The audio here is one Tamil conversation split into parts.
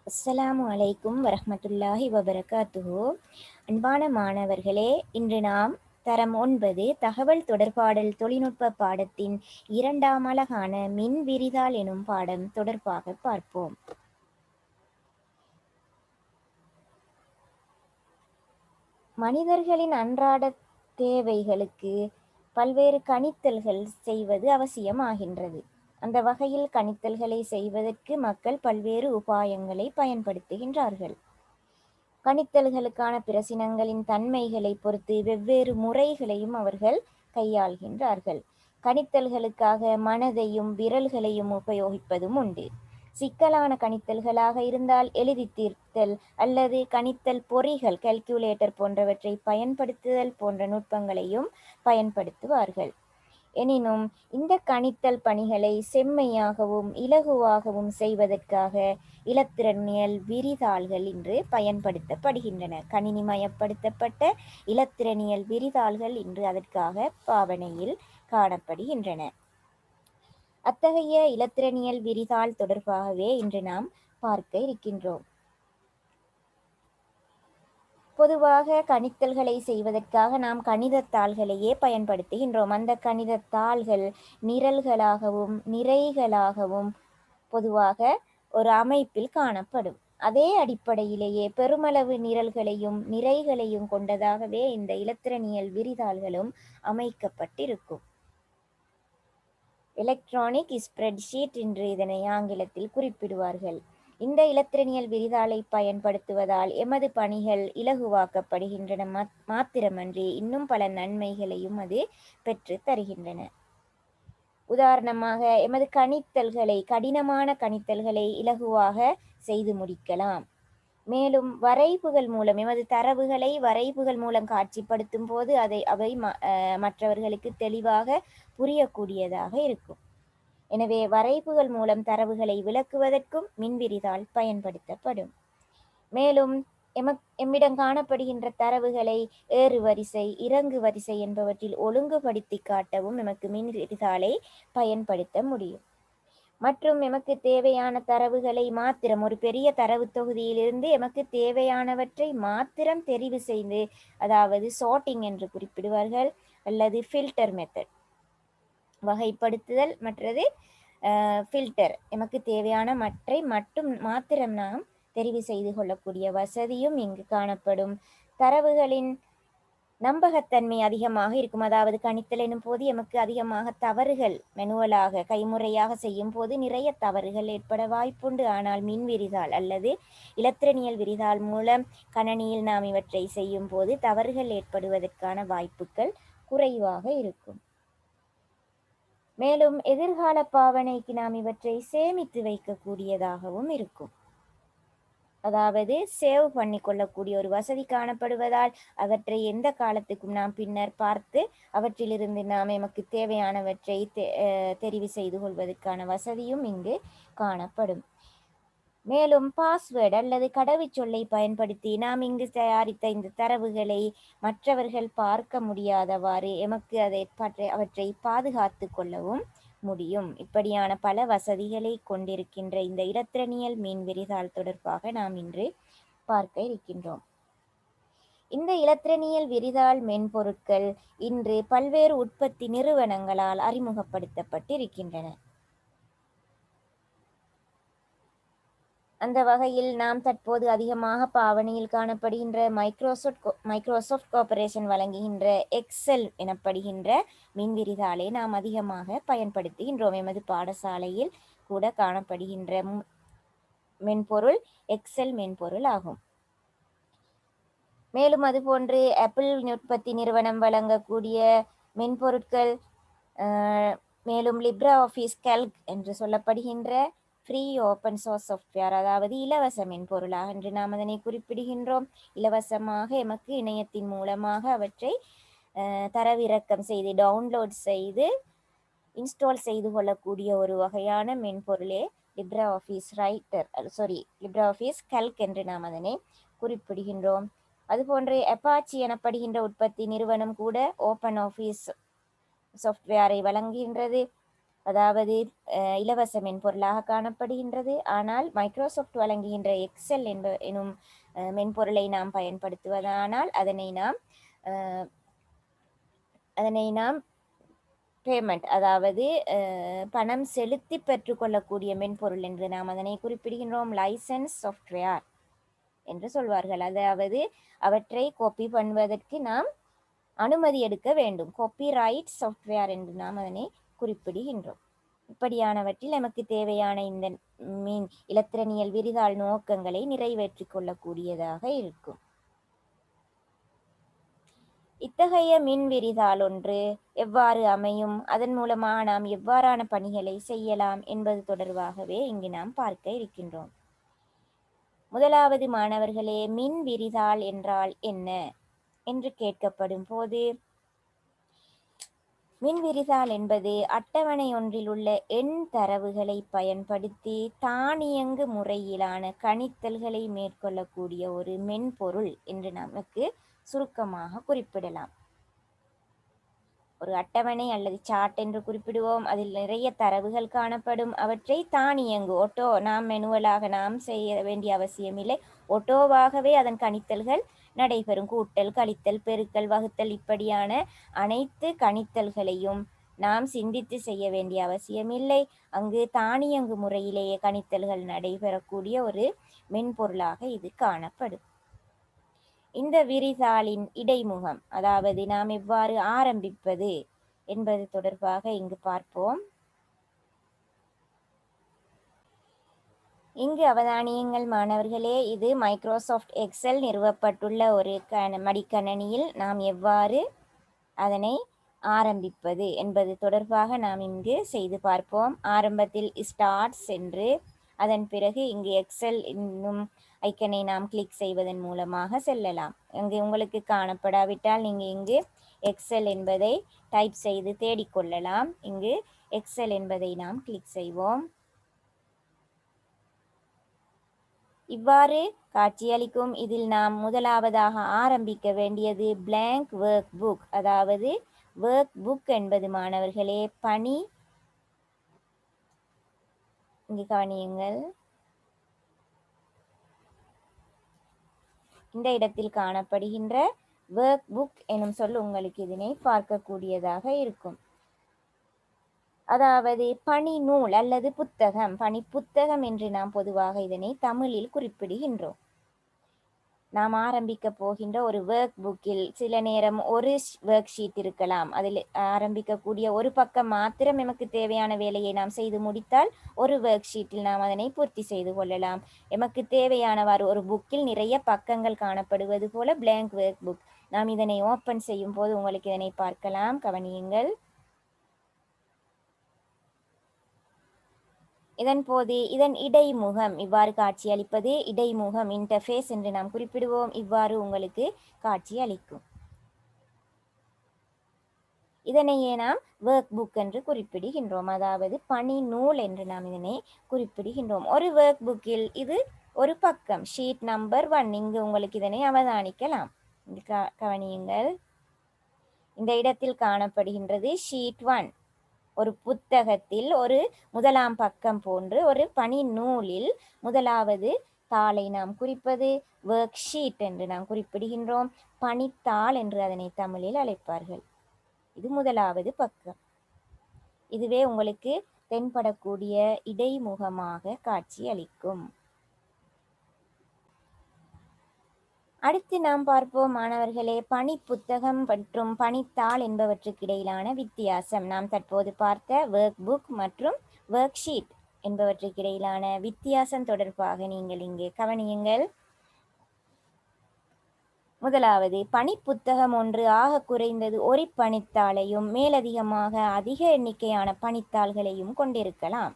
அஸ்ஸலாமு அலைக்கும் வரஹ்மத்துல்லாஹி வபரகாத்துஹு. அன்பான மாணவர்களே, இன்று நாம் தரம் 9 தகவல் தொடர்பாடல் தொழில்நுட்ப பாடத்தின் 2ஆம் அலகான மின் விரிதாள் எனும் பாடம் தொடர்பாக பார்ப்போம். மனிதர்களின் அன்றாட தேவைகளுக்கு பல்வேறு கணித்தல்கள் செய்வது அவசியமாகின்றது. அந்த வகையில் கணித்தல்களை செய்வதற்கு மக்கள் பல்வேறு உபாயங்களை பயன்படுத்துகின்றார்கள். கணித்தல்களுக்கான பிரசினங்களின் தன்மைகளை பொறுத்து வெவ்வேறு முறைகளையும் அவர்கள் கையாள்கின்றார்கள். கணித்தல்களுக்காக மனதையும் விரல்களையும் உபயோகிப்பதும் உண்டு. சிக்கலான கணித்தல்களாக இருந்தால் எழுதி தீர்த்தல் அல்லது கணித்தல் பொறிகள் கால்குலேட்டர் போன்றவற்றை பயன்படுத்துதல் போன்ற நுட்பங்களையும் பயன்படுத்துவார்கள். எனினும் இந்த கணித்தல் பணிகளை செம்மையாகவும் இலகுவாகவும் செய்வதற்காக இலத்திரனியல் விரிதாள்கள் இன்று பயன்படுத்தப்படுகின்றன. கணினிமயப்படுத்தப்பட்ட இலத்திரனியல் விரிதாள்கள் இன்று அதற்காக பாவனையில் காணப்படுகின்றன. அத்தகைய இலத்திரனியல் விரிதாள் தொடர்பாகவே இன்று நாம் பார்க்க இருக்கின்றோம். பொதுவாக கணித்தல்களை செய்வதற்காக நாம் கணிதத்தாள்களையே பயன்படுத்துகின்றோம். அந்த கணிதத்தாள்கள் நிரல்களாகவும் நிறைகளாகவும் பொதுவாக ஒரு அமைப்பில் காணப்படும். அதே அடிப்படையிலேயே பெருமளவு நிரல்களையும் நிறைகளையும் கொண்டதாகவே இந்த இலத்திரனியல் விரிதாள்களும் அமைக்கப்பட்டிருக்கும். எலக்ட்ரானிக் ஸ்ப்ரெட்ஷீட் என்று இதனை ஆங்கிலத்தில் குறிப்பிடுவார்கள். இந்த இலத்திரனியல் விரிதாளை பயன்படுத்துவதால் எமது பணிகள் இலகுவாக்கப்படுகின்றன மாத்திரமன்றி இன்னும் பல நன்மைகளையும் அது பெற்று தருகின்றன. உதாரணமாக, எமது கடினமான கணித்தல்களை இலகுவாக செய்து முடிக்கலாம். மேலும் வரைவுகள் மூலம் எமது தரவுகளை வரைவுகள் மூலம் காட்சிப்படுத்தும் போது அவை மற்றவர்களுக்கு தெளிவாக புரியக்கூடியதாக இருக்கும். எனவே வரைவுகள் மூலம் தரவுகளை விளக்குவதற்கும் மின்விரிதாள் பயன்படுத்தப்படும். மேலும் எம்மிடம் காணப்படுகின்ற தரவுகளை ஏறு வரிசை இறங்கு வரிசை என்பவற்றில் ஒழுங்குபடுத்தி காட்டவும் எமக்கு மின்விரிதாளை பயன்படுத்த முடியும். மற்றும் எமக்கு தேவையான தரவுகளை மாத்திரம் ஒரு பெரிய தரவு தொகுதியிலிருந்து எமக்கு தேவையானவற்றை மாத்திரம் தெரிவு செய்து, அதாவது சார்ட்டிங் என்று குறிப்பிடுவார்கள், அல்லது ஃபில்டர் மெத்தட் வகைப்படுத்துதல், மற்றது ஃபில்டர், எமக்கு தேவையான மாத்திரம் நாம் தெரிவு செய்து கொள்ளக்கூடிய வசதியும் இங்கு காணப்படும். தரவுகளின் நம்பகத்தன்மை அதிகமாக இருக்கும். அதாவது கணித்தல் எனும் போது எமக்கு அதிகமாக தவறுகள் மெனுவலாக கைமுறையாக செய்யும் போது நிறைய தவறுகள் ஏற்பட வாய்ப்புண்டு. ஆனால் மின் விரிதாள் அல்லது இலத்திரனியல் விரிதாள் மூலம் கணனியில் நாம் இவற்றை செய்யும் போது தவறுகள் ஏற்படுவதற்கான வாய்ப்புகள் குறைவாக இருக்கும். மேலும் எதிர்கால பாவனைக்கு நாம் இவற்றை சேமித்து வைக்கக்கூடியதாகவும் இருக்கும். அதாவது சேவ் பண்ணி கொள்ளக்கூடிய ஒரு வசதி காணப்படுவதால் அவற்றை எந்த காலத்துக்கும் நாம் பின்னர் பார்த்து அவற்றிலிருந்து நாம் எமக்கு தேவையானவற்றை தெரிவு செய்து கொள்வதற்கான வசதியும் இங்கு காணப்படும். மேலும் பாஸ்வேர்டு அல்லது கடவுச்சொல்லை பயன்படுத்தி நாம் இங்கு தயாரித்த இந்த தரவுகளை மற்றவர்கள் பார்க்க முடியாதவாறு எமக்கு அவற்றை பாதுகாத்து கொள்ளவும் முடியும். இப்படியான பல வசதிகளை கொண்டிருக்கின்ற இந்த இலத்திரனியல் மின் விரிதாள் தொடர்பாக நாம் இன்று பார்க்க இருக்கின்றோம். இந்த இலத்திரனியல் விரிதாள் மென்பொருட்கள் இன்று பல்வேறு உற்பத்தி நிறுவனங்களால் அறிமுகப்படுத்தப்பட்டிருக்கின்றன. அந்த வகையில் நாம் தற்போது அதிகமாக பாவனையில் காணப்படுகின்ற மைக்ரோசாஃப்ட் கார்ப்பரேஷன் வழங்குகின்ற எக்ஸல் எனப்படுகின்ற மின்விரிதாளை நாம் அதிகமாக பயன்படுத்துகின்றோம். எமது பாடசாலையில் கூட காணப்படுகின்ற மென்பொருள் எக்ஸல் மென்பொருள் ஆகும். மேலும் அதுபோன்று ஆப்பிள் உற்பத்தி நிறுவனம் வழங்கக்கூடிய மென்பொருட்கள், மேலும் லிப்ரா ஆஃபீஸ் கால்க் என்று சொல்லப்படுகின்ற ஃப்ரீ ஓப்பன் சோர்ஸ் சாஃப்ட்வேர், அதாவது இலவச மென்பொருளாக என்று நாம் அதனை குறிப்பிடுகின்றோம். இலவசமாக எமக்கு இணையத்தின் மூலமாக அவற்றை தரவிறக்கம் செய்து டவுன்லோட் செய்து இன்ஸ்டால் செய்து கொள்ளக்கூடிய ஒரு வகையான மென்பொருளே லிப்ரா ஆஃபீஸ் கால்க் என்று நாம் அதனை குறிப்பிடுகின்றோம். அதுபோன்று அப்பாச்சி எனப்படுகின்ற உற்பத்தி நிறுவனம் கூட ஓப்பன் ஆஃபீஸ் சாஃப்ட்வேரை வழங்குகின்றது. அதாவது இலவச மென்பொருளாக காணப்படுகின்றது. ஆனால் மைக்ரோசாஃப்ட் வழங்குகின்ற எக்ஸல் எனும் மென்பொருளை நாம் பயன்படுத்துவதானால் அதனை நாம் பேமெண்ட், அதாவது பணம் செலுத்தி பெற்றுக்கொள்ளக்கூடிய மென்பொருள் என்று நாம் அதனை குறிப்பிடுகின்றோம். லைசன்ஸ் சாஃப்ட்வேர் என்று சொல்வார்கள். அதாவது அவற்றை காப்பி பண்ணுவதற்கு நாம் அனுமதி எடுக்க வேண்டும். காப்பிரைட் சாஃப்ட்வேர் என்று நாம் அதனை குறிப்பிடுகின்றோம். இப்படியானவற்றில் நமக்கு தேவையான இந்த இலத்திரனியல் விரிதாள் நோக்கங்களை நிறைவேற்றிக் கொள்ளக்கூடியதாக இருக்கும். இத்தகைய மின் விரிதாள் ஒன்று எவ்வாறு அமையும், அதன் மூலமாக நாம் எவ்வாறான பணிகளை செய்யலாம் என்பது தொடர்பாகவே இங்கு நாம் பார்க்க இருக்கின்றோம். முதலாவது மாணவர்களே, மின் விரிதாள் என்றால் என்ன என்று கேட்கப்படும் போது, மின் விரிதாள் என்பது அட்டவணை ஒன்றில் உள்ள எண் தரவுகளை பயன்படுத்தி தானியங்கு முறையிலான கணித்தல்களை மேற்கொள்ளக்கூடிய ஒரு மென்பொருள் என்று நமக்கு சுருக்கமாக குறிப்பிடலாம். ஒரு அட்டவணை அல்லது சார்ட் என்று குறிப்பிடுவோம். அதில் நிறைய தரவுகள் காணப்படும். அவற்றை தானியங்கு நாம் மெனுவலாக நாம் செய்ய வேண்டிய அவசியமில்லை. ஒட்டோவாகவே அதன் கணித்தல்கள் நடைபெறும். கூட்டல், கழித்தல், பெருக்கல், வகுத்தல் இப்படியான அனைத்து கணித்தல்களையும் நாம் சிந்தித்து செய்ய வேண்டிய அவசியமில்லை. அங்கு தானியங்கு முறையிலேயே கணித்தல்கள் நடைபெறக்கூடிய ஒரு மென்பொருளாக இது காணப்படும். இந்த விரிதாளின் இடைமுகம், அதாவது நாம் எவ்வாறு ஆரம்பிப்பது என்பது தொடர்பாக இங்கு பார்ப்போம். இங்கு அவதானியங்கள் மாணவர்களே, இது மைக்ரோசாஃப்ட் எக்ஸல் நிறுவப்பட்டுள்ள ஒரு மடிக்கணினியில் நாம் எவ்வாறு அதனை ஆரம்பிப்பது என்பது தொடர்பாக நாம் இங்கு செய்து பார்ப்போம். ஆரம்பத்தில் ஸ்டார்ட்ஸ் என்று, அதன் பிறகு இங்கு எக்ஸல் என்னும் ஐக்கனை நாம் கிளிக் செய்வதன் மூலமாக செல்லலாம். இங்கு உங்களுக்கு காணப்படாவிட்டால் நீங்கள் இங்கு எக்ஸல் என்பதை டைப் செய்து தேடிக்கொள்ளலாம். இங்கு எக்ஸல் என்பதை நாம் கிளிக் செய்வோம். இவ்வாறு காட்சியளிக்கும். இதில் நாம் முதலாவதாக ஆரம்பிக்க வேண்டியது பிளாங்க் ஒர்க் புக். அதாவது ஒர்க் புக் என்பது மாணவர்களே பணி, இங்கு கவனியுங்கள், இந்த இடத்தில் காணப்படுகின்ற ஒர்க் புக் எனும் சொல் உங்களுக்கு இதனை பார்க்கக்கூடியதாக இருக்கும். அதாவது பணி நூல் அல்லது புத்தகம், பணி புத்தகம் என்று நாம் பொதுவாக இதனை தமிழில் குறிப்பிடுகின்றோம். நாம் ஆரம்பிக்க போகின்ற ஒரு ஒர்க் புக்கில் சில நேரம் ஒரு ஒர்க் ஷீட் இருக்கலாம். அதில் ஆரம்பிக்கக்கூடிய ஒரு பக்கம் மாத்திரம் எமக்கு தேவையான வேலையை நாம் செய்து முடித்தால் ஒரு ஒர்க் ஷீட்டில் நாம் அதனை பூர்த்தி செய்து கொள்ளலாம். எமக்கு தேவையானவாறு ஒரு புக்கில் நிறைய பக்கங்கள் காணப்படுவது போல பிளாங்க் ஒர்க் புக். நாம் இதனை ஓப்பன் செய்யும் போது உங்களுக்கு இதனை பார்க்கலாம், கவனியுங்கள். இதன் போது இதன் இடைமுகம் இவ்வாறு காட்சியளிப்பது இடைமுகம், இன்டர்ஃபேஸ் என்று நாம் குறிப்பிடுவோம். இவ்வாறு உங்களுக்கு காட்சியளிக்கும். இதனையே நாம் ஒர்க் புக் என்று குறிப்பிடுகின்றோம். அதாவது பணி நூல் என்று நாம் இதனை குறிப்பிடுகின்றோம். ஒரு ஒர்க் புக்கில் இது ஒரு பக்கம், ஷீட் நம்பர் 1. இங்கு உங்களுக்கு இதனை அவதானிக்கலாம். கவனியுங்கள், இந்த இடத்தில் காணப்படுகின்றது ஷீட் 1. ஒரு புத்தகத்தில் ஒரு முதலாம் பக்கம் போன்று ஒரு பணி நூலில் முதலாவது தாளை நாம் குறிப்பது ஒர்க் ஷீட் என்று நாம் குறிப்பிடுகின்றோம். பணித்தாள் என்று அதனை தமிழில் அழைப்பார்கள். இது முதலாவது பக்கம். இதுவே உங்களுக்கு தென்படக்கூடிய இடைமுகமாக காட்சி அளிக்கும். அடுத்து நாம் பார்ப்போம் மாணவர்களே, பணி புத்தகம் மற்றும் பணித்தாள் என்பவற்றுக்கு இடையிலான வித்தியாசம். நாம் தற்போது பார்த்த ஒர்க் புக் மற்றும் ஒர்க் ஷீட் என்பவற்றுக்கு இடையிலான வித்தியாசம் தொடர்பாக நீங்கள் இங்கே கவனியுங்கள். முதலாவது, பணி புத்தகம் ஒன்று ஆக குறைந்தது ஒரு பணித்தாளையும் மேலதிகமாக அதிக எண்ணிக்கையான பணித்தாள்களையும் கொண்டிருக்கலாம்.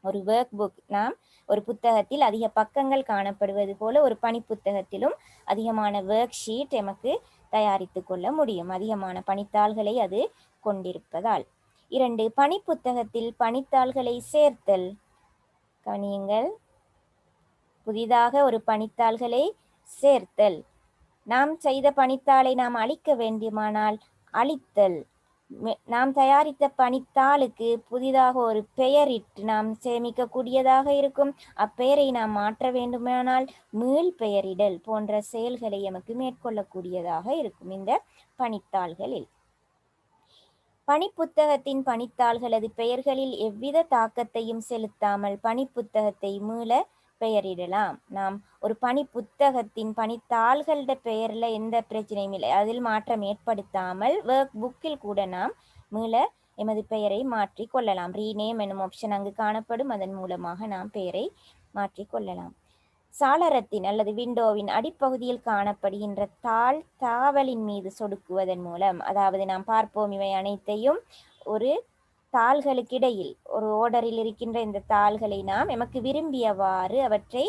ஒரு ஒர்க் புக், நாம் ஒரு புத்தகத்தில் அதிக பக்கங்கள் காணப்படுவது போல ஒரு பணி புத்தகத்திலும் அதிகமான ஒர்க் ஷீட் எமக்கு தயாரித்து கொள்ள முடியும், அதிகமான பணித்தாள்களை அது கொண்டிருப்பதால். 2, பணி புத்தகத்தில் பணித்தாள்களை சேர்த்தல். கவனியுங்கள், புதிதாக ஒரு பணித்தாள்களை சேர்த்தல். நாம் செய்த பணித்தாளை நாம் அழிக்க வேண்டுமானால் அழித்தல். நாம் தயாரித்த பணித்தாளுக்கு புதிதாக ஒரு பெயரிட்டு நாம் சேமிக்கக்கூடியதாக இருக்கும். அப்பெயரை நாம் மாற்ற வேண்டுமானால் மீள் பெயரிடல் போன்ற செயல்களை எமக்கு மேற்கொள்ளக்கூடியதாக இருக்கும் இந்த பணித்தாள்களில். பணிப்புத்தகத்தின் பணித்தாள்களது பெயர்களில் எவ்வித தாக்கத்தையும் செலுத்தாமல் பணிப்புத்தகத்தை மீள பெயரிடலாம். நாம் ஒரு பணிப்புத்தகத்தின் பணித்தாள்களோட பெயரில் எந்த பிரச்சனையும் இல்லை, அதில் மாற்றம் ஏற்படுத்தாமல் ஒர்க் புக்கில் கூட நாம் மீள எமது பெயரை மாற்றி கொள்ளலாம். ரீநேம் என்னும் ஆப்ஷன் அங்கு காணப்படும், அதன் மூலமாக நாம் பெயரை மாற்றி கொள்ளலாம். சாளரத்தின் அல்லது விண்டோவின் அடிப்பகுதியில் காணப்படுகின்ற தாவலின் மீது சொடுக்குவதன் மூலம், அதாவது நாம் பார்ப்போம் இவை அனைத்தையும் ஒரு தாள்களுக்கிடையில் ஒரு ஓர்டரில் இருக்கின்ற இந்த தாள்களை நாம் எமக்கு விரும்பியவாறு அவற்றை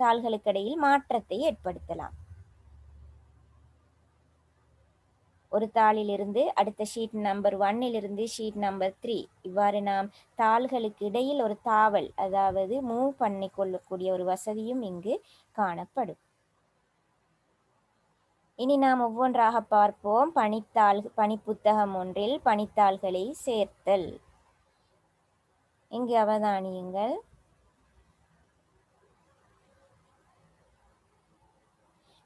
தாள்களுக்கிடையில் மாற்றத்தை ஏற்படுத்தலாம். ஒரு தாளிலிருந்து அடுத்த ஷீட் நம்பர் 1 ஷீட் நம்பர் 3 இவ்வாறு நாம் தாள்களுக்கு இடையில் ஒரு தாவல், அதாவது மூவ் பண்ணி கொள்ளக்கூடிய ஒரு வசதியும் இங்கு காணப்படும். இனி நாம் ஒவ்வொன்றாக பார்ப்போம். பணிப்புத்தகம் ஒன்றில் பணித்தாள்களை சேர்த்தல். இங்கு அவதானியுங்கள்.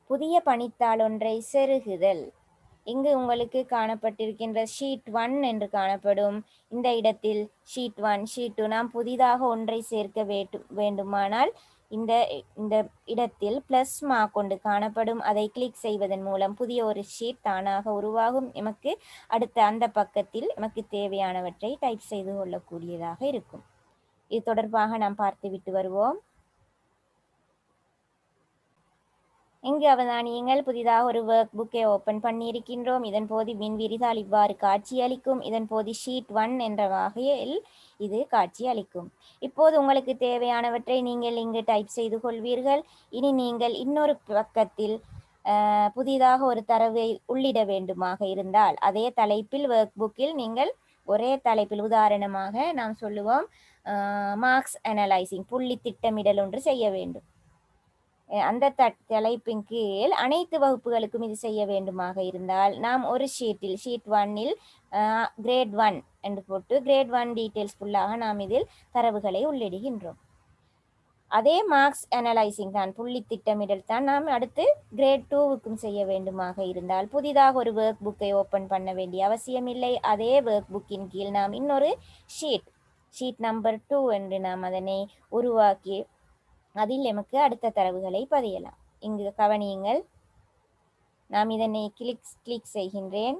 புதிய பணித்தாள் ஒன்றை செருகுதல். இங்கு உங்களுக்கு காணப்பட்டிருக்கின்ற ஷீட் 1 என்று காணப்படும். இந்த இடத்தில் ஷீட் 1 ஷீட் 2 நாம் புதிதாக ஒன்றை சேர்க்க வேண்டுமானால் இந்த இடத்தில் பிளஸ் மார்க் கொண்டு காணப்படும். அதை கிளிக் செய்வதன் மூலம் புதிய ஒரு ஷீட் தானாக உருவாகும். எமக்கு அடுத்த அந்த பக்கத்தில் எமக்கு தேவையானவற்றை டைப் செய்து கொள்ளக்கூடியதாக இருக்கும். இது தொடர்பாக நாம் பார்த்துவிட்டு வருவோம். இங்கு அவதானியங்கள். புதிதாக ஒரு ஒர்க் புக்கை ஓப்பன் பண்ணியிருக்கின்றோம். இதன் போது விரிதாள் இவ்வாறு காட்சியளிக்கும். இதன் போது ஷீட் 1 என்ற வகையில் இது காட்சியளிக்கும். இப்போது உங்களுக்கு தேவையானவற்றை நீங்கள் இங்கு டைப் செய்து கொள்வீர்கள். இனி நீங்கள் இன்னொரு பக்கத்தில் புதிதாக ஒரு தரவை உள்ளிட வேண்டுமாக இருந்தால் அதே தலைப்பில் ஒர்க் புக்கில் நீங்கள் ஒரே தலைப்பில், உதாரணமாக நாம் சொல்லுவோம் மார்க்ஸ் அனலைசிங், புள்ளி திட்டமிடல் ஒன்று செய்ய வேண்டும். அந்த தலைப்பின் கீழ் அனைத்து வகுப்புகளுக்கும் இது செய்ய வேண்டுமாக இருந்தால் நாம் ஒரு ஷீட்டில் ஷீட் 1 கிரேட் 1 என்று போட்டு கிரேட் 1 டீட்டெயில்ஸ் ஃபுல்லாக நாம் இதில் தரவுகளை உள்ளிடுகின்றோம். அதே மார்க்ஸ் அனலைசிங் தான், புள்ளி திட்டமிடல் தான் நாம் அடுத்து கிரேட் 2க்கும் செய்ய வேண்டுமாக இருந்தால் புதிதாக ஒரு ஒர்க் புக்கை ஓப்பன் பண்ண வேண்டிய அவசியம் இல்லை. அதே ஒர்க் புக்கின் கீழ் நாம் இன்னொரு ஷீட் நம்பர் 2 என்று நாம் அதனை உருவாக்கி அதில் எமக்கு அடுத்த தரவுகளை பதியலாம். இங்கு கவனியுங்கள். நாம் இதனை கிளிக் செய்கின்றேன்.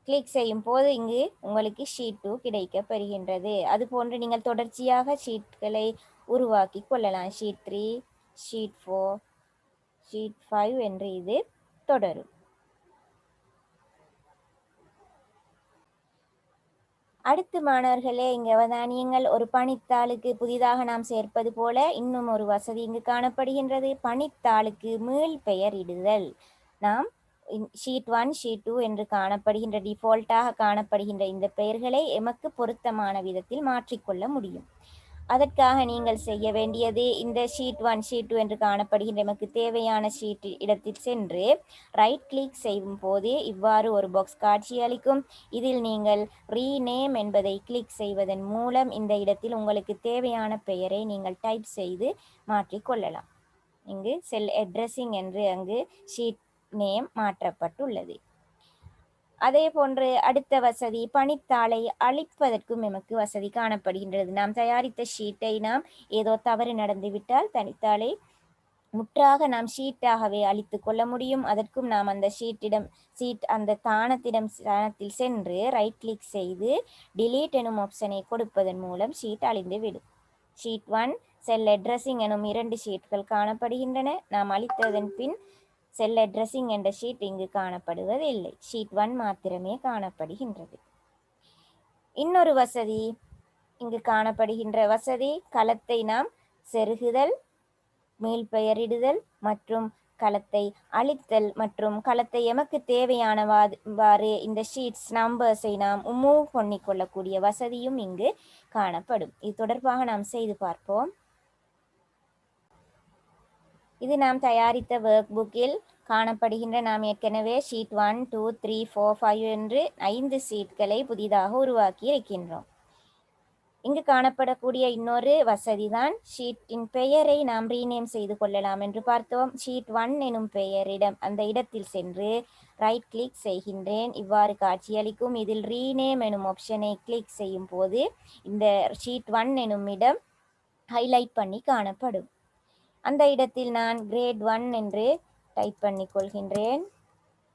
கிளிக் செய்யும் போது இங்கு உங்களுக்கு ஷீட் 2 கிடைக்க பெறுகின்றது. அதுபோன்று நீங்கள் தொடர்ச்சியாக ஷீட்களை உருவாக்கி கொள்ளலாம். ஷீட் 3, ஷீட் 4, ஷீட் 5 என்று இது தொடரும். அடுத்து மாணவர்களே, இங்கு அவதானியங்கள். ஒரு பணித்தாளுக்கு புதிதாக நாம் சேர்ப்பது போல இன்னும் ஒரு வசதி இங்கு காணப்படுகின்றது. பணித்தாளுக்கு மீள் பெயர் இடுதல். நாம் ஷீட் 1 ஷீட் 2 என்று காணப்படுகின்ற டிஃபால்ட்டாக காணப்படுகின்ற இந்த பெயர்களை எமக்கு பொருத்தமான விதத்தில் மாற்றிக்கொள்ள முடியும். அதற்காக நீங்கள் செய்ய வேண்டியது, இந்த ஷீட் 1 ஷீட் 2 என்று காணப்படுகின்ற எமக்கு தேவையான ஷீட் இடத்தில் சென்று ரைட் கிளிக் செய்யும் போது இவ்வாறு ஒரு பாக்ஸ் காட்சியளிக்கும். இதில் நீங்கள் ரீநேம் என்பதை கிளிக் செய்வதன் மூலம் இந்த இடத்தில் உங்களுக்கு தேவையான பெயரை நீங்கள் டைப் செய்து மாற்றிக்கொள்ளலாம். இங்கு செல் அட்ரஸிங் என்று அங்கு ஷீட் நேம் மாற்றப்பட்டுள்ளது. அதே போன்று அடுத்த வசதி, பணித்தாளை அழிப்பதற்கும் எமக்கு வசதி காணப்படுகின்றது. நாம் தயாரித்த ஷீட்டை நாம் ஏதோ தவறு நடந்துவிட்டால் தனித்தாளை முற்றாக நாம் ஷீட்டாகவே அழித்து கொள்ள முடியும். அதற்கும் நாம் அந்த அந்த தானத்தில் சென்று ரைட் கிளிக் செய்து டிலீட் எனும் ஆப்ஷனை கொடுப்பதன் மூலம் ஷீட் அழிந்து விடும். ஷீட் 1 செல் அட்ரஸிங் எனும் 2 ஷீட்கள் காணப்படுகின்றன. நாம் அழித்ததன் பின் செல் அட்ரஸிங் என்ற ஷீட் இங்கு காணப்படுவதில்லை. ஷீட் 1 மாத்திரமே காணப்படுகின்றது. இன்னொரு வசதி இங்கு காணப்படுகின்ற வசதி, களத்தை நாம் செருகுதல், மீள் பெயரிடுதல் மற்றும் களத்தை அழித்தல் மற்றும் களத்தை எமக்கு தேவையானவாறு இந்த ஷீட்ஸ் நம்பர்ஸை நாம் மூவ் பண்ணிக்கொள்ளக்கூடிய வசதியும் இங்கு காணப்படும். இது தொடர்பாக நாம் செய்து பார்ப்போம். இது நாம் தயாரித்த ஒர்க் புக்கில் காணப்படுகின்ற நாம் ஏற்கனவே ஷீட் 1 2 3 4 5 என்று 5 ஷீட்களை புதிதாக உருவாக்கி இருக்கின்றோம். இங்கு காணப்படக்கூடிய இன்னொரு வசதிதான் ஷீட்டின் பெயரை நாம் ரீநேம் செய்து கொள்ளலாம் என்று பார்த்தோம். ஷீட் 1 எனும் பெயரிடம் அந்த இடத்தில் சென்று ரைட் கிளிக் செய்கின்றேன். இவ்வாறு காட்சியளிக்கும். இதில் ரீநேம் எனும் ஆப்ஷனை கிளிக் செய்யும் போது இந்த ஷீட் 1 எனும் இடம் ஹைலைட் பண்ணி காணப்படும். அந்த இடத்தில் நான் கிரேட் 1 என்று டைப் பண்ணி கொள்கின்றேன்.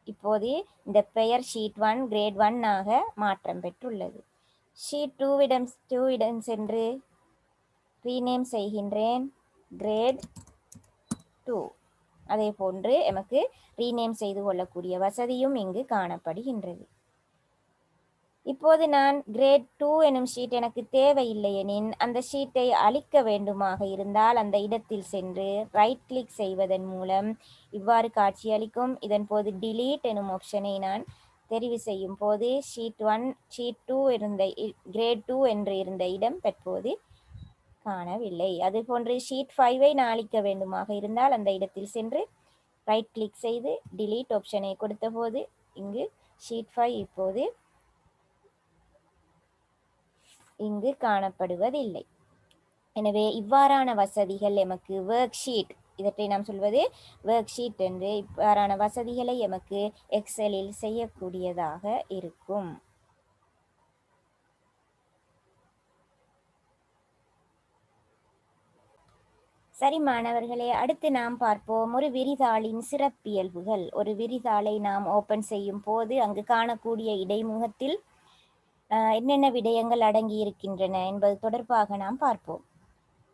இப்போது இந்த பெயர் ஷீட் 1 கிரேட் 1 ஆக மாற்றம் பெற்றுள்ளது. ஷீட் 2 இடம் சென்று ரீநேம் செய்கின்றேன் கிரேட் 2. அதே போன்று எமக்கு ரீநேம் செய்து கொள்ளக்கூடிய வசதியும் இங்கு காணப்படுகின்றது. இப்போது நான் கிரேட் 2 எனும் ஷீட் எனக்கு தேவையில்லை எனின் அந்த ஷீட்டை அழிக்க வேண்டுமாக இருந்தால் அந்த இடத்தில் சென்று ரைட் கிளிக் செய்வதன் மூலம் இவ்வாறு காட்சியளிக்கும். இதன் போது delete எனும் ஆப்ஷனை நான் தெரிவு செய்யும் போது ஷீட் 2 இருந்த கிரேட் 2 என்று இருந்த இடம் தற்போது காணவில்லை. அதுபோன்று ஷீட் 5ஐ நான் அழிக்க வேண்டுமாக இருந்தால் அந்த இடத்தில் சென்று ரைட் கிளிக் செய்து delete ஆப்ஷனை கொடுத்த போது இங்கு ஷீட் 5 இப்போது இங்கு காணப்படுவதில்லை. எனவே இவ்வாறான வசதிகள் எமக்கு ஒர்க் ஷீட், இதற்றை நாம் சொல்வது ஒர்க் ஷீட் என்று, இவ்வாறான வசதிகளை எமக்கு எக்ஸலில் செய்யக்கூடியதாக இருக்கும். சரி மாணவர்களே, அடுத்து நாம் பார்ப்போம் ஒரு விரிதாளின் சிறப்பியல்புகள். ஒரு விரிதாளை நாம் ஓபன் செய்யும் போது அங்கு காணக்கூடிய இடைமுகத்தில் என்னென்ன விடயங்கள் அடங்கி இருக்கின்றன என்பது தொடர்பாக நாம் பார்ப்போம்.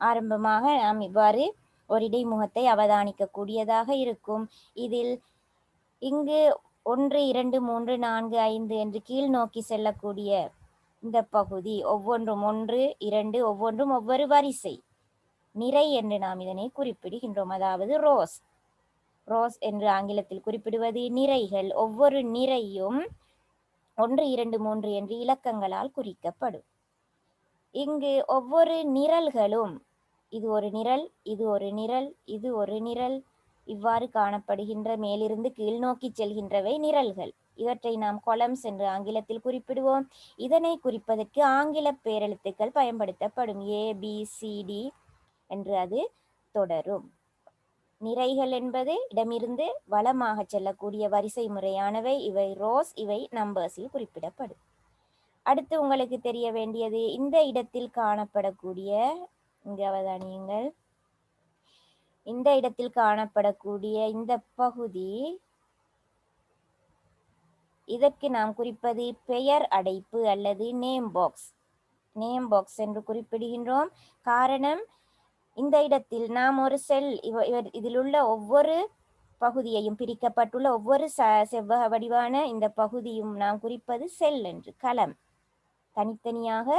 ஆரம்பமாக நாம் இவ்வாறு ஒரு இடைமுகத்தை அவதானிக்க கூடியதாக இருக்கும். இதில் இங்கு 1 2 3 4 5 என்று கீழ் நோக்கி செல்லக்கூடிய இந்த பகுதி ஒவ்வொன்றும் 1 2 ஒவ்வொன்றும் ஒவ்வொரு வரிசை நிரை என்று நாம் இதனை குறிப்பிடுகின்றோம். அதாவது ரோஸ் என்று ஆங்கிலத்தில் குறிப்பிடுவது நிரைகள். ஒவ்வொரு நிறையும் 1 2 3 என்று இலக்கங்களால் குறிக்கப்படும். இங்கு ஒவ்வொரு நிரல்களும் இது ஒரு நிரல், இது ஒரு நிரல், இது ஒரு நிரல், இவ்வாறு காணப்படுகின்ற மேலிருந்து கீழ் நோக்கி செல்கின்றவை நிரல்கள். இவற்றை நாம் கொலம்ஸ் என்று ஆங்கிலத்தில் குறிப்பிடுவோம். இதனை குறிப்பதற்கு ஆங்கில பேரெழுத்துக்கள் பயன்படுத்தப்படும். ABCD என்று அது தொடரும். நிறைகள் என்பது இடமிருந்து வலமாக செல்லக்கூடிய வரிசை முறையானவை. இவை ரோஸ், இவை நம்பர்ஸில் குறிப்பிடப்படும். அடுத்து உங்களுக்கு தெரிய வேண்டியது இந்த இடத்தில் காணப்படக்கூடிய, இங்கு அவதானியுங்கள், இந்த இடத்தில் காணப்படக்கூடிய இந்த பகுதி, இதற்கு நாம் குறிப்பது பெயர் அடைப்பு அல்லது நேம் பாக்ஸ் என்று குறிப்பிடுகின்றோம். காரணம், இந்த இடத்தில் நாம் ஒரு செல், இதில் உள்ள ஒவ்வொரு பகுதியையும் பிரிக்கப்பட்டுள்ள ஒவ்வொரு செவ்வக வடிவான இந்த பகுதியும் நாம் குறிப்பது செல் என்று, களம். தனித்தனியாக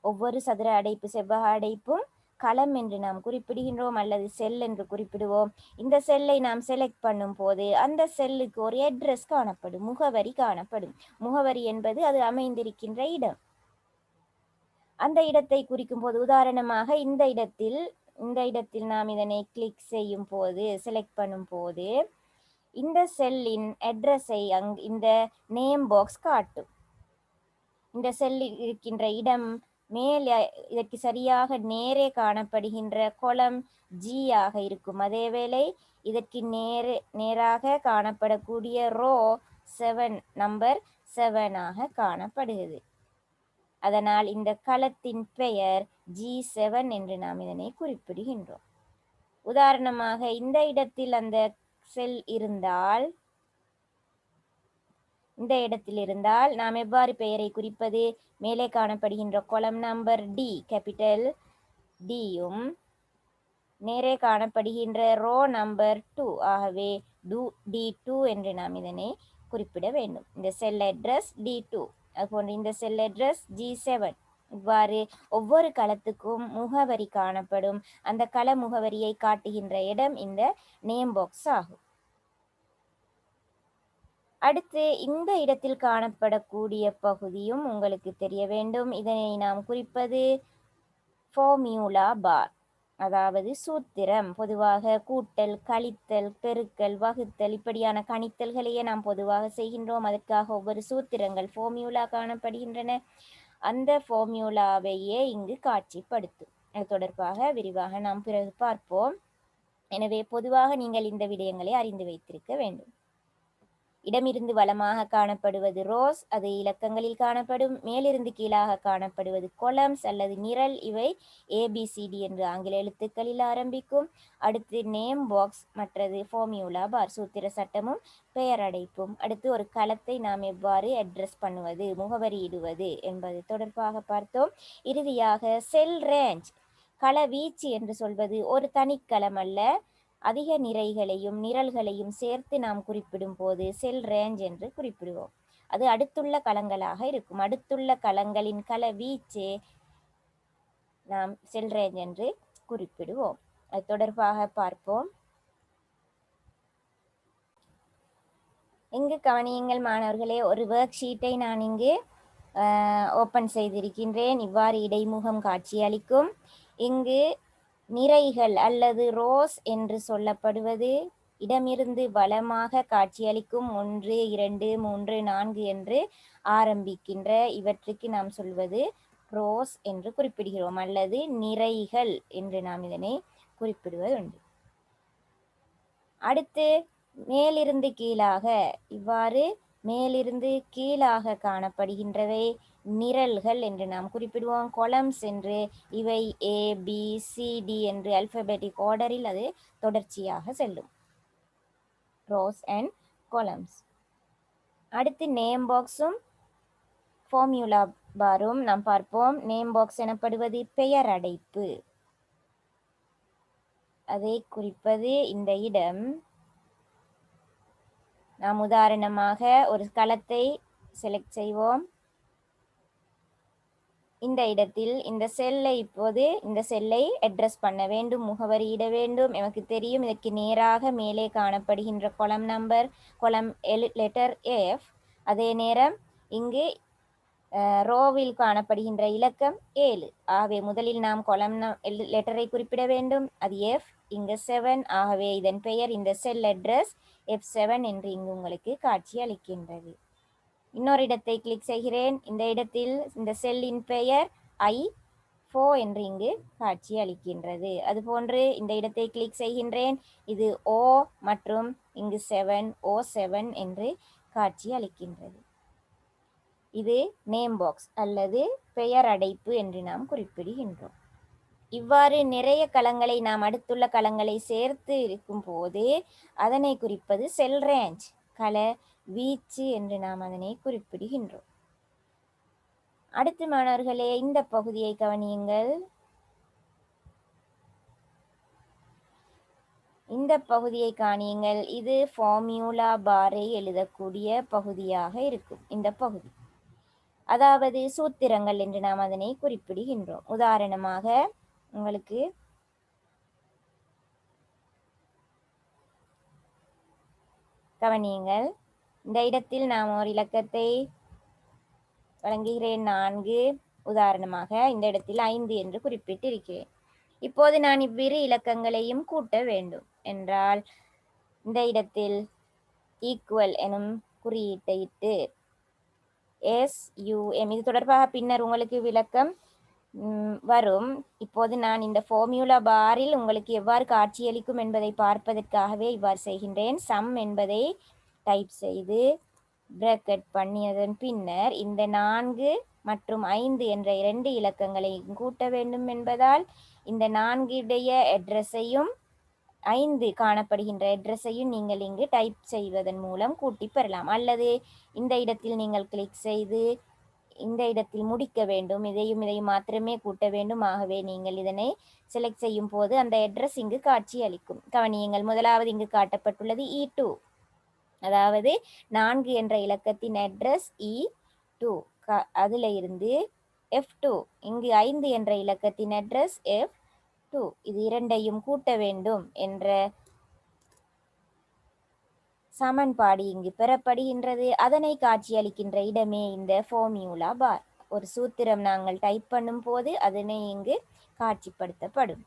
ஒவ்வொரு சதுர அடைப்பு செவ்வக அடைப்பும் களம் என்று நாம் குறிப்பிடுகின்றோம் அல்லது செல் என்று குறிப்பிடுவோம். இந்த செல்லை நாம் செலக்ட் பண்ணும் போது அந்த செல்லுக்கு ஒரு அட்ரஸ் காணப்படும், முகவரி காணப்படும். முகவரி என்பது அது அமைந்திருக்கின்ற இடம். அந்த இடத்தை குறிக்கும் போது உதாரணமாக இந்த இடத்தில் நாம் இதனை கிளிக் செய்யும் போது, செலக்ட் பண்ணும் போது இந்த செல்லின் அட்ரஸை இந்த நேம் பாக்ஸ் காட்டும். இந்த செல்லில் இருக்கின்ற இடம் மேலே இதற்கு சரியாக நேரே காணப்படுகின்ற கொலம் G ஆக இருக்கும். அதேவேளை இதற்கு நேராக காணப்படக்கூடிய ரோ 7 நம்பர் 7 ஆக காணப்படுகிறது. அதனால் இந்த களத்தின் பெயர் G7 என்று நாம் இதனை குறிப்பிடுகின்றோம். உதாரணமாக இந்த இடத்தில் அந்த செல் இருந்தால், இந்த இடத்தில் இருந்தால் நாம் எவ்வாறு பெயரை குறிப்பது? மேலே காணப்படுகின்ற கொலம் நம்பர் D, கேபிட்டல் Dயும் நேரே காணப்படுகின்ற ரோ நம்பர் 2, ஆகவே D2 என்று நாம் இதனை குறிப்பிட வேண்டும். இந்த செல் அட்ரஸ் D2, அதுபோன்று இந்த செல் அட்ரஸ் G7. இவ்வாறு ஒவ்வொரு களத்துக்கும் முகவரி காணப்படும். அந்த கள முகவரியை காட்டுகின்ற இடம் இந்த நேம் பாக்ஸ் ஆகும். அடுத்து இந்த இடத்தில் காணப்படக்கூடிய பகுதியும் உங்களுக்கு தெரிய வேண்டும். இதனை நாம் குறிப்பது ஃபார்முலா பார். அதாவது சூத்திரம் பொதுவாக கூட்டல், கழித்தல், பெருக்கல், வகுத்தல் இப்படியான கணித்தல்களையே நாம் பொதுவாக செய்கின்றோம். அதற்காக ஒவ்வொரு சூத்திரங்கள் ஃபார்மியூலா காணப்படுகின்றன. அந்த ஃபார்மியூலாவையே இங்கு காட்சிப்படுத்தும். அது தொடர்பாக விரிவாக நாம் பிறகு பார்ப்போம். எனவே பொதுவாக நீங்கள் இந்த விடயங்களை அறிந்து வைத்திருக்க வேண்டும். இடமிருந்து வலமாக காணப்படுவது ரோஸ், அது இலக்கங்களில் காணப்படும். மேலிருந்து கீழாக காணப்படுவது கொலம்ஸ் அல்லது நிரல். இவை ABCD என்று ஆங்கில எழுத்துக்களில் ஆரம்பிக்கும். அடுத்து நேம் பாக்ஸ், மற்றது ஃபார்மியூலா பார், சூத்திர சட்டமும் பெயர் அடைப்பும். அடுத்து ஒரு களத்தை நாம் எவ்வாறு அட்ரஸ் பண்ணுவது, முகவரியிடுவது என்பது தொடர்பாக பார்த்தோம். இறுதியாக செல் ரேஞ்ச், கள வீச்சு என்று சொல்வது ஒரு தனிக்களம் அல்ல, அதிக நிறைகளையும் நிரல்களையும் சேர்த்து நாம் குறிப்பிடும் போது செல் ரேஞ்ச் என்று குறிப்பிடுவோம். அது அடுத்துள்ள களங்களாக இருக்கும். அடுத்துள்ள களங்களின் கள வீச்சே நாம் செல் ரேஞ்ச் என்று குறிப்பிடுவோம். அது தொடர்பாக பார்ப்போம். இங்கு கவனியுங்கள் மாணவர்களே, ஒரு ஒர்க் ஷீட்டை நான் இங்கு ஓப்பன் செய்திருக்கின்றேன். இவ்வாறு இடைமுகம் காட்சியளிக்கும். இங்கு நிறைகள் அல்லது ரோஸ் என்று சொல்லப்படுவது இடமிருந்து வலமாக காட்சியளிக்கும் 1, 2, 3, 4 என்று ஆரம்பிக்கின்ற இவற்றுக்கு நாம் சொல்வது ரோஸ் என்று குறிப்பிடுகிறோம், அல்லது நிறைகள் என்று நாம் இதனை குறிப்பிடுவதுண்டு. அடுத்து மேலிருந்து கீழாக, இவ்வாறு மேலிருந்து கீழாக காணப்படுகின்றவை நிரல்கள் என்று நாம் குறிப்பிடுவோம். கொலம்ஸ் என்று, இவை ABCD என்று அல்பபெட்டிக் ஆர்டரில் அது தொடர்ச்சியாக செல்லும். Rose and columns. அடுத்து நேம் பாக்ஸும் ஃபார்மியூலா பாரும் நாம் பார்ப்போம். நேம் பாக்ஸ் எனப்படுவது பெயர் அடைப்பு. அதை குறிப்பது இந்த இடம். நாம் உதாரணமாக ஒரு களத்தை செலக்ட் செய்வோம். இந்த இடத்தில் இந்த செல்லை இப்போது இந்த செல்லை அட்ரஸ் பண்ண வேண்டும், முகவரியிட வேண்டும். எனக்கு தெரியும் இதற்கு நேராக மேலே காணப்படுகின்ற கொலம் நம்பர், கொலம் லெட்டர் F. அதே நேரம் இங்கு ரோவில் காணப்படுகின்ற இலக்கம் 7. ஆகவே முதலில் நாம் கொலம் லெட்டரை குறிப்பிட வேண்டும், அது F. இங்கு 7. ஆகவே இதன் பெயர், இந்த செல் அட்ரஸ் F7 என்று இங்கு உங்களுக்கு காட்சி அளிக்கின்றது. இன்னொரு இடத்தை கிளிக் செய்கிறேன். இந்த இடத்தில் இந்த செல்லின் பெயர் I4 என்று இங்கு காட்சி அளிக்கின்றது. அதுபோன்று இந்த இடத்தை கிளிக் செய்கின்றேன். இது O மற்றும் இங்கு 7, O7 என்று காட்சி அளிக்கின்றது. இது நேம் பாக்ஸ் அல்லது பெயர் அடைப்பு என்று நாம் குறிப்பிடுகின்றோம். இவ்வாறு நிறைய களங்களை நாம் அடுத்துள்ள களங்களை சேர்த்து இருக்கும் போது அதனை குறிப்பது செல் ரேஞ்ச், கள வீச்சு என்று நாம் அதனை குறிப்பிடுகின்றோம். அடுத்து மாணவர்களே, இந்த பகுதியை கவனியுங்கள். இந்த பகுதியை காணியுங்கள். இது ஃபார்மியூலா பாரை எழுதக்கூடிய பகுதியாக இருக்கும். இந்த பகுதி அதாவது சூத்திரங்கள் என்று நாம் அதனை குறிப்பிடுகின்றோம். உதாரணமாக உங்களுக்கு கவனியுங்கள். இந்த இடத்தில் நாம் ஒரு இலக்கத்தை வழங்குகிறேன் 4. உதாரணமாக இந்த இடத்தில் 5 என்று குறிப்பிட்டிருக்கிறேன். இப்போது நான் இவ்விரு இலக்கங்களையும் கூட்ட வேண்டும் என்றால் இந்த இடத்தில் ஈக்குவல் எனும் குறியீட்டை இட்டு SUM, இது தொடர்பாக பின்னர் உங்களுக்கு விளக்கம் வரும். இப்போது நான் இந்த ஃபார்மியூலா பாரில் உங்களுக்கு எவ்வாறு காட்சியளிக்கும் என்பதை பார்ப்பதற்காகவே இவ்வாறு செய்கின்றேன். சம் என்பதை டைப் செய்து பிராக்கெட் பண்ணியதன் பின்னர் இந்த 4 மற்றும் 5 என்ற 2 இலக்கங்களை கூட்ட வேண்டும் என்பதால் இந்த 4 அட்ரஸையும் 5 காணப்படுகின்ற அட்ரஸையும் நீங்கள் இங்கு டைப் செய்வதன் மூலம் கூட்டி பெறலாம். அல்லது இந்த இடத்தில் நீங்கள் கிளிக் செய்து இந்த இடத்தில் முடிக்க வேண்டும், இதையும் மாத்திரமே கூட்ட வேண்டும். ஆகவே நீங்கள் இதனை செலக்ட் செய்யும் போது அந்த அட்ரஸ் இங்கு காட்சி அளிக்கும். கவனியுங்கள், முதலாவது இங்கு காட்டப்பட்டுள்ளது E2, அதாவது 4 என்ற இலக்கத்தின் அட்ரஸ் E2. அதில் இருந்து F2, இங்கு 5 என்ற இலக்கத்தின் அட்ரஸ் F2. இது இரண்டையும் கூட்ட வேண்டும் என்ற சமன்பாடு இங்கு பெறப்படுகின்றது. அதனை காட்சியளிக்கின்ற இடமே இந்த ஃபார்மியூலா பார். ஒரு சூத்திரம் நாங்கள் டைப் பண்ணும் போது அதனை இங்கு காட்சிப்படுத்தப்படும்.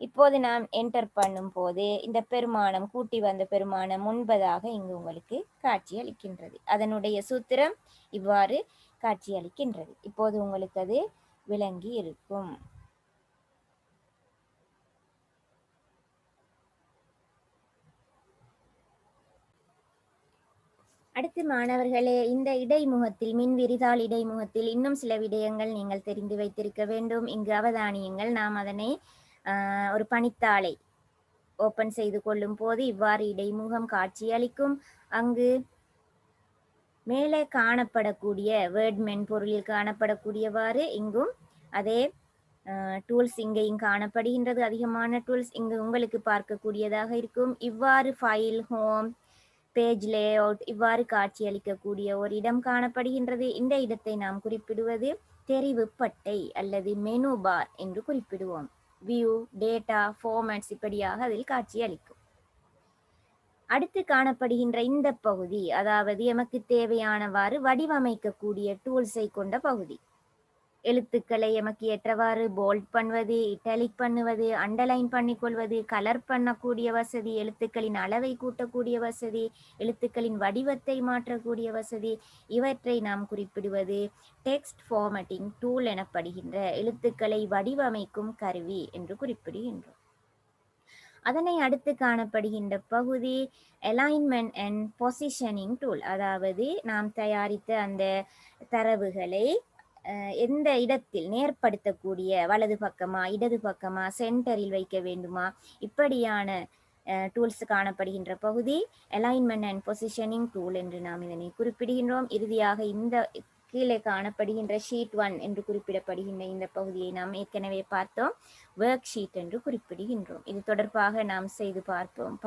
இப்போது நாம் என்டர் பண்ணும் போது இந்த பெருமானம் கூட்டி வந்த பெருமானம் முன்பதாக இங்கு உங்களுக்கு காட்சி அளிக்கின்றது. அதனுடைய சூத்திரம் இவ்வாறு காட்சி அளிக்கின்றது. இப்போது உங்களுக்கு அது விளங்கி இருக்கும். அடுத்து மாணவர்களே, இந்த இடைமுகத்தில் மின் விரிதாள் இடைமுகத்தில் இன்னும் சில விடயங்கள் நீங்கள் தெரிந்து வைத்திருக்க வேண்டும். இங்கு அவதானியங்கள். நாம் அதனை ஒரு பணித்தாளை ஓபன் செய்து கொள்ளும் போது இவ்வாறு இடைமுகம் காட்சியளிக்கும். அங்கு மேலே காணப்படக்கூடிய வேர்ட் மென்பொருளில் காணப்படக்கூடியவாறு இங்கும் அதே டூல்ஸ் இங்கேயும் காணப்படுகின்றது. அதிகமான டூல்ஸ் இங்கு உங்களுக்கு பார்க்கக்கூடியதாக இருக்கும். இவ்வாறு ஃபைல், ஹோம், பேஜ் லேஅவுட் இவ்வாறு காட்சியளிக்கக்கூடிய ஒரு இடம் காணப்படுகின்றது. இந்த இடத்தை நாம் குறிப்பிடுவது தெரிவு பட்டை அல்லது மெனு பார் என்று குறிப்பிடுவோம். வியூ, டேட்டா, ஃபார்மேட்ஸ் இப்படியாக அதில் காட்சியளிக்கும். அடுத்து காணப்படுகின்ற இந்த பகுதி, அதாவது எமக்கு தேவையானவாறு வடிவமைக்கக்கூடிய டூல்ஸை கொண்ட பகுதி. எழுத்துக்களை எமக்கு ஏற்றவாறு போல்ட் பண்ணுவது, இட்டாலிக் பண்ணுவது, அண்டர்லைன் பண்ணிக்கொள்வது, கலர் பண்ணக்கூடிய வசதி, எழுத்துக்களின் அளவை கூட்டக்கூடிய வசதி, எழுத்துக்களின் வடிவத்தை மாற்றக்கூடிய வசதி, இவற்றை நாம் குறிப்பிடுவது டெக்ஸ்ட் ஃபார்மேட்டிங் டூல் எனப்படுகின்ற எழுத்துக்களை வடிவமைக்கும் கருவி என்று குறிப்பிடுகின்றோம். அதனை அடுத்து காணப்படுகின்ற பகுதி அலைன்மெண்ட் அண்ட் பொசிஷனிங் டூல், அதாவது நாம் தயாரித்த அந்த தரவுகளை எந்த இடத்தில் நேர்படுத்தக்கூடிய, வலது பக்கமா, இடது பக்கமா, சென்டரில் வைக்க வேண்டுமா, இப்படியான டூல்ஸ் காணப்படுகின்ற பகுதி அலைன்மெண்ட் அண்ட் பொசிஷனிங் டூல் என்று நாம் இதனை குறிப்பிடுகின்றோம். இறுதியாக இந்த கீழே காணப்படுகின்ற ஷீட் 1 என்று குறிப்பிடப்படுகின்ற இந்த பகுதியை நாம் ஏற்கனவே பார்த்தோம், ஒர்க் ஷீட் என்று குறிப்பிடுகின்றோம். இது தொடர்பாக நாம் செய்து பார்ப்போம்.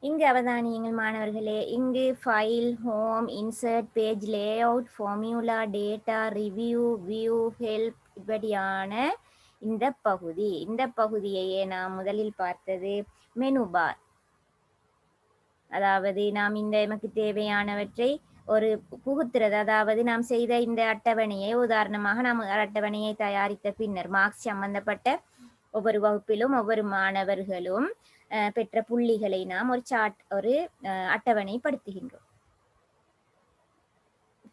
இங்கு அவதானியங்கள் மாணவர்களே. இங்கு file, home, insert, page layout, formula, data, review, view, help இப்படியான இந்த பகுதியையே நாம் முதலில் பார்த்தது மெனு பார். அதாவது நாம் இந்த நமக்கு தேவையானவற்றை ஒரு புகுத்துறது, அதாவது நாம் செய்த இந்த அட்டவணையை, உதாரணமாக நாம் அட்டவணையை தயாரித்த பின்னர் மார்க்ஸ் சம்பந்தப்பட்ட ஒவ்வொரு வகுப்பிலும் ஒவ்வொரு மாணவர்களும் பெற்ற புள்ளிகளை நாம் ஒரு அட்டவணைப்படுத்துகின்றோம்.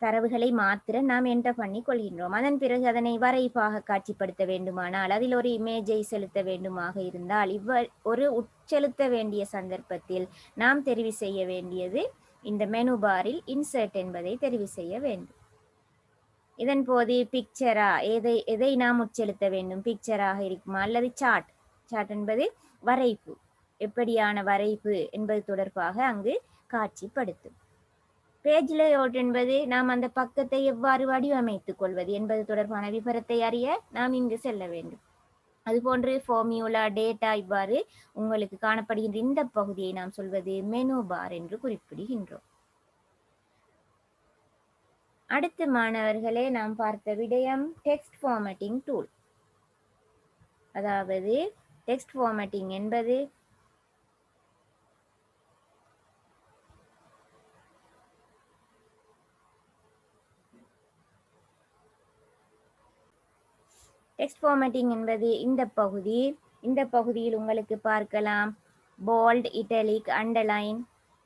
தரவுகளை மாத்திரம் நாம் என்டர் பண்ணி கொள்கின்றோம். அதன் பிறகு அதனை வரைவாக காட்சிப்படுத்த வேண்டுமானால், அதில் ஒரு இமேஜை செலுத்த வேண்டுமாக இருந்தால், ஒரு உட்செலுத்த வேண்டிய சந்தர்ப்பத்தில் நாம் தெரிவு செய்ய வேண்டியது இந்த மெனு பாரில் இன்சர்ட் என்பதை தெரிவு செய்ய வேண்டும். இதன் போது பிக்சரா, எதை நாம் உட்செலுத்த வேண்டும், பிக்சராக இருக்குமா அல்லது சார்ட் என்பது வரைப்பு, எப்படியான வரைப்பு என்பது தொடர்பாக அங்கு காட்சிப்படுத்தும். பேஜ் லேஅவுட் என்பது நாம் அந்த பக்கத்தை எவ்வாறு வடிவமைத்துக் கொள்வது என்பது தொடர்பான விவரத்தை அறிய நாம் இங்கு செல்ல வேண்டும். அதுபோன்று ஃபார்முலா, டேட்டா இவ்வாறு உங்களுக்கு காணப்படுகின்ற இந்த பகுதியை நாம் சொல்வது மெனு பார் என்று குறிப்பிடுகின்றோம். அடுத்து மாணவர்களே, நாம் பார்த்த விடயம் டெக்ஸ்ட் ஃபார்மேட்டிங் டூல். அதாவது டெக்ஸ்ட் ஃபார்மேட்டிங் என்பது டெக்ஸ்ட் ஃபார்மேட்டிங் என்பது இந்த பகுதியில் உங்களுக்கு பார்க்கலாம் போல்ட், இட்டாலிக், அண்டர்லைன்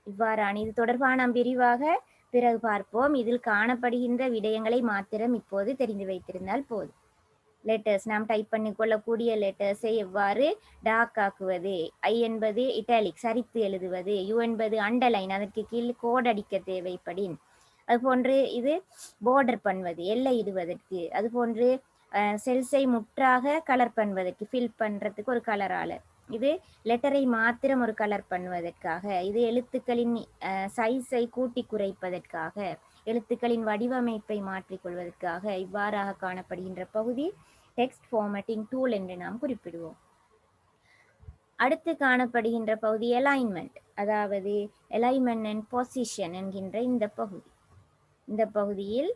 இவ்வாறான இது தொடர்பாக நாம் விரிவாக பிறகு பார்ப்போம். இதில் காணப்படுகின்ற விடயங்களை மாத்திரம் இப்போது தெரிந்து வைத்திருந்தால் போதும். லெட்டர்ஸ், நாம் டைப் பண்ணி கொள்ளக்கூடிய லெட்டர்ஸை எவ்வாறு டார்க் ஆக்குவது, ஐ என்பது இட்டாலிக் சரித்து எழுதுவது, யூ என்பது அண்டர்லைன் அதற்கு கீழ் கோட் அடிக்க தேவைப்படின், அதுபோன்று இது போர்டர் பண்ணுவது எல்லை இடுவதற்கு, அதுபோன்று செல்ஸை முற்றாக கலர் பண்ணுவதற்கு ஃபில் பண்ணுறதுக்கு ஒரு கலராளர், இது லெட்டரை மாத்திரம் ஒரு கலர் பண்ணுவதற்காக, இது எழுத்துக்களின் சைஸை கூட்டி குறைப்பதற்காக, எழுத்துக்களின் வடிவமைப்பை மாற்றிக்கொள்வதற்காக இவ்வாறாக காணப்படுகின்ற பகுதி டெக்ஸ்ட் ஃபார்மேட்டிங் டூல் என்று நாம் குறிப்பிடுவோம். அடுத்து காணப்படுகின்ற பகுதி அலைன்மெண்ட், அதாவது அலைன்மெண்ட் அண்ட் பொசிஷன் என்கின்ற இந்த பகுதியில்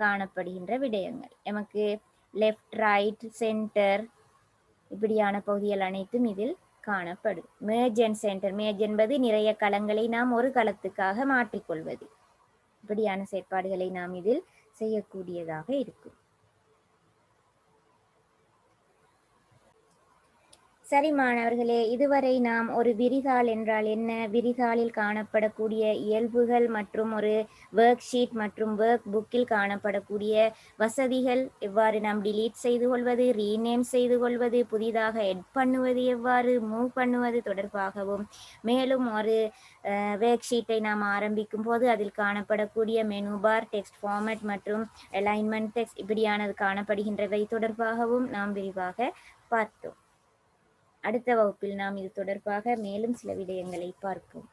காணப்படுகின்ற விடயங்கள் எமக்கு லெஃப்ட், ரைட், சென்டர் இப்படியான பகுதிகள் அனைத்தும் இதில் காணப்படும். மேர்ஜ் அண்ட் சென்டர், மேர்ஜ் என்பது நிறைய களங்களை நாம் ஒரு களத்துக்காக மாற்றிக்கொள்வது, இப்படியான செயற்பாடுகளை நாம் இதில் செய்யக்கூடியதாக இருக்கும். சரி மாணவர்களே, இதுவரை நாம் ஒரு விரிதாள் என்றால் என்ன, விரிதாளில் காணப்படக்கூடிய இயல்புகள் மற்றும் ஒரு ஒர்க் ஷீட் மற்றும் ஒர்க் புக்கில் காணப்படக்கூடிய வசதிகள், எவ்வாறு நாம் டிலீட் செய்து கொள்வது, ரீநேம் செய்து கொள்வது, புதிதாக எட் பண்ணுவது, எவ்வாறு மூவ் பண்ணுவது தொடர்பாகவும், மேலும் ஒரு ஒர்க் ஷீட்டை நாம் ஆரம்பிக்கும் போது அதில் காணப்படக்கூடிய மெனு பார், டெக்ஸ்ட் ஃபார்மேட் மற்றும் அலைன்மெண்ட் டெக்ஸ்ட் இப்படியானது காணப்படுகின்றவை தொடர்பாகவும் நாம் விரிவாக பார்த்தோம். அடுத்த வகுப்பில் நாம் இது தொடர்பாக மேலும் சில விடயங்களை பார்ப்போம்.